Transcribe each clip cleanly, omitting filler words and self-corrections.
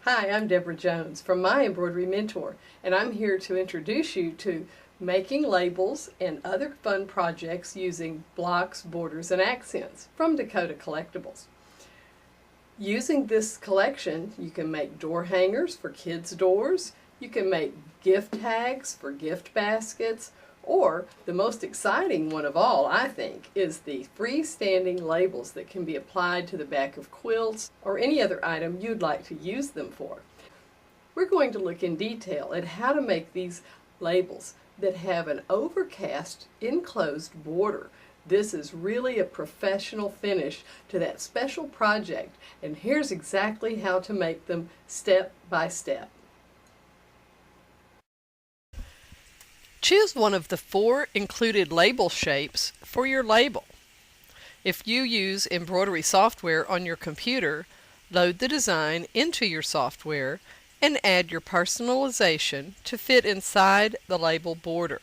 Hi, I'm Deborah Jones from My Embroidery Mentor, and I'm here to introduce you to making labels and other fun projects using blocks, borders, and accents from Dakota Collectibles. Using this collection, you can make door hangers for kids' doors, you can make gift tags for gift baskets, or the most exciting one of all, I think, is the freestanding labels that can be applied to the back of quilts or any other item you'd like to use them for. We're going to look in detail at how to make these labels that have an overcast enclosed border. This is really a professional finish to that special project, and here's exactly how to make them step by step. Choose one of the 4 included label shapes for your label. If you use embroidery software on your computer, load the design into your software and add your personalization to fit inside the label border.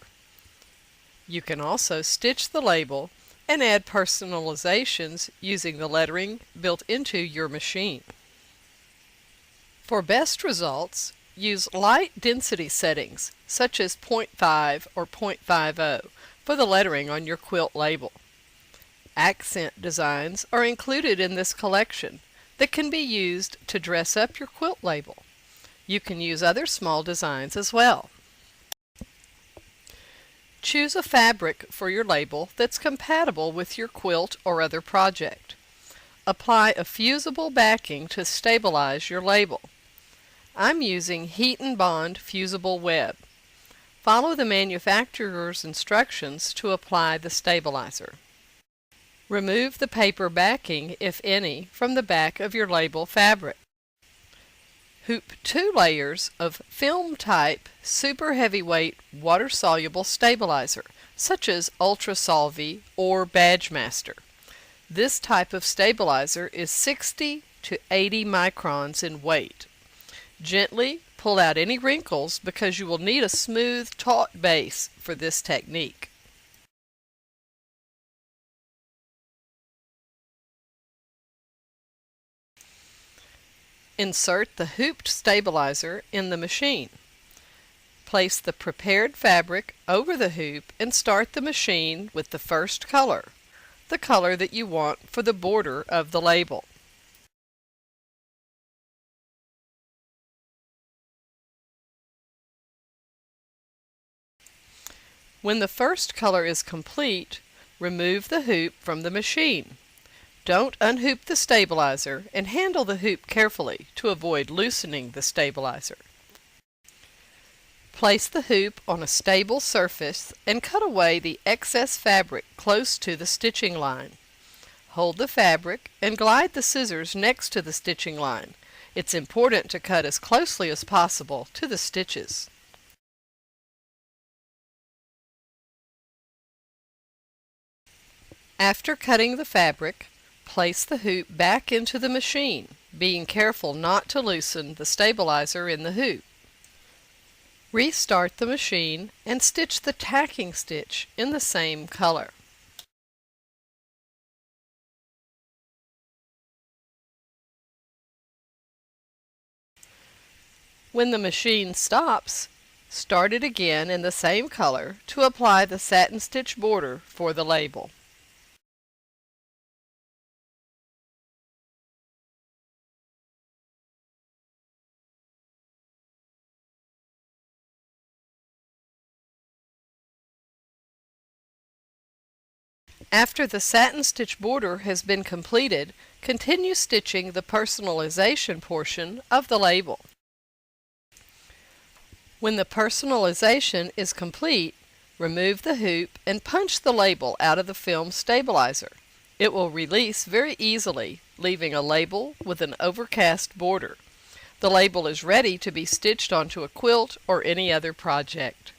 You can also stitch the label and add personalizations using the lettering built into your machine. For best results, use light density settings such as 0.5 or 0.50 for the lettering on your quilt label. Accent designs are included in this collection that can be used to dress up your quilt label. You can use other small designs as well. Choose a fabric for your label that's compatible with your quilt or other project. Apply a fusible backing to stabilize your label. I'm using Heat and Bond fusible web. Follow the manufacturer's instructions to apply the stabilizer. Remove the paper backing, if any, from the back of your label fabric. Hoop 2 layers of film-type, super heavyweight, water-soluble stabilizer, such as Ultra Solvi or Badgemaster. This type of stabilizer is 60 to 80 microns in weight. Gently pull out any wrinkles because you will need a smooth, taut base for this technique. Insert the hooped stabilizer in the machine. Place the prepared fabric over the hoop and start the machine with the first color, the color that you want for the border of the label. When the first color is complete, remove the hoop from the machine. Don't unhoop the stabilizer and handle the hoop carefully to avoid loosening the stabilizer. Place the hoop on a stable surface and cut away the excess fabric close to the stitching line. Hold the fabric and glide the scissors next to the stitching line. It's important to cut as closely as possible to the stitches. After cutting the fabric, place the hoop back into the machine, being careful not to loosen the stabilizer in the hoop. Restart the machine and stitch the tacking stitch in the same color. When the machine stops, start it again in the same color to apply the satin stitch border for the label. After the satin stitch border has been completed, continue stitching the personalization portion of the label. When the personalization is complete, remove the hoop and punch the label out of the film stabilizer. It will release very easily, leaving a label with an overcast border. The label is ready to be stitched onto a quilt or any other project.